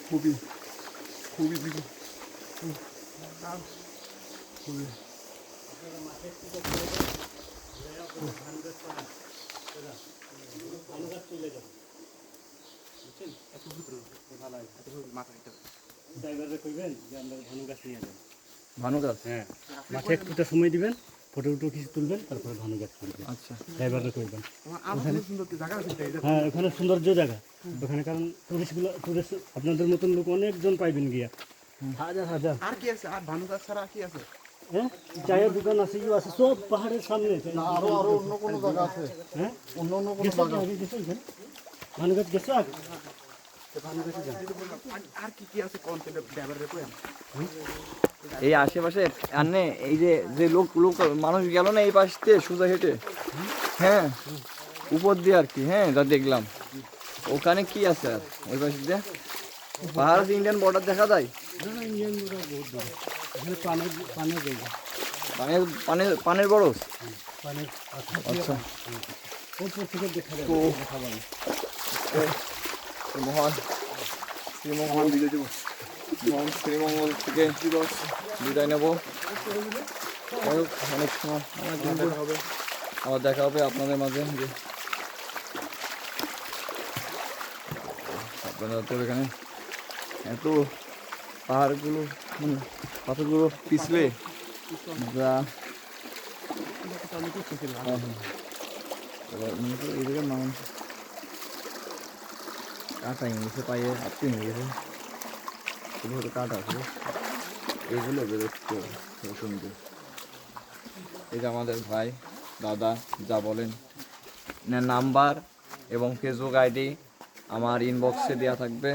খুবই খুবই খুবই ভানু গাছ, হ্যাঁ, মাঠে একটুটা সময় দিবেন, ফটো কিছু তুলবেন, তারপরে ভানু গাছ তুলবেন। আচ্ছা ড্রাইভাররা করবেন। সুন্দর জায়গা আছে হ্যাঁ, ওখানে সৌন্দর্য জায়গা ওখানে, কারণ টুরিস্ট আপনাদের মতন লোক অনেকজন পাইবেন গিয়া, হাজার হাজার। আর কি আছে? আর ভানু গাছ ছাড়া আর কি আছে? হ্যাঁ, চায়ের দোকান আছে, ইয়ে আছে, সব পাহাড়ের সামনে। আরো অন্য কোনো জায়গা আছে? হ্যাঁ, অন্য কোনো গেছো কি আগে? গেছো এখানে ভানু গাছ গেছো আগে? আর কি কি আছে কোন ড্রাইভারের কইন? এই আশেপাশে আনে এই যে যে লোক লোক মানুষ গেল না এই পাশ দিয়ে সোজা হেঁটে, হ্যাঁ উপর দিয়ে আর কি, হ্যাঁ যা দেখলাম ওখানে কি আছে আর ওই পাশ দিয়ে পাহাড় ইন্ডিয়ান বর্ডার দেখা যায়। ইন্ডিয়ান বহুত দূরে, এখানে পানের জায়গা, পানের পানের পানের বরফ। পানের আচ্ছা, উপর থেকে দেখা যায়, তো দেখা যায়। মহান শ্রীমঙ্গল মহান শ্রীমঙ্গল থেকে বিদায় নেব। অনেক সময় আবার দেখা হবে আপনাদের মাঝে। যে আপনারা তো এখানে এত পাহাড়গুলো মানে পাথরগুলো পিছলে যা এই জায়গার মানুষ কাটা হয়ে গেছে, পায়ে আপনি হয়ে গেছে, শুধু হয়তো কাটা আছে এগুলো বেরোচ্ছে শুনতে। এই যে আমাদের ভাই দাদা যা বলেন, নাম্বার এবং ফেসবুক আইডি আমার ইনবক্সে দেওয়া থাকবে,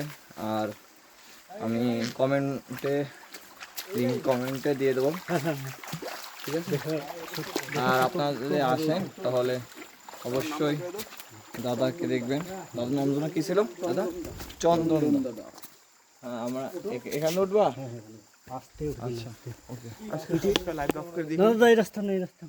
আর আমি কমেন্টে দিয়ে দেবো, ঠিক আছে। আর আপনারা যদি আসেন তাহলে অবশ্যই দাদাকে দেখবেন। দাদার নাম যেন কি ছিল? দাদা চন্দন দাদা। হ্যাঁ, আমরা এখানে উঠবা। আস্তে আচ্ছা, ওকে। আজকে লাইভ অফ করে দিই। দাদা এই রাস্তা নেই, রাস্তা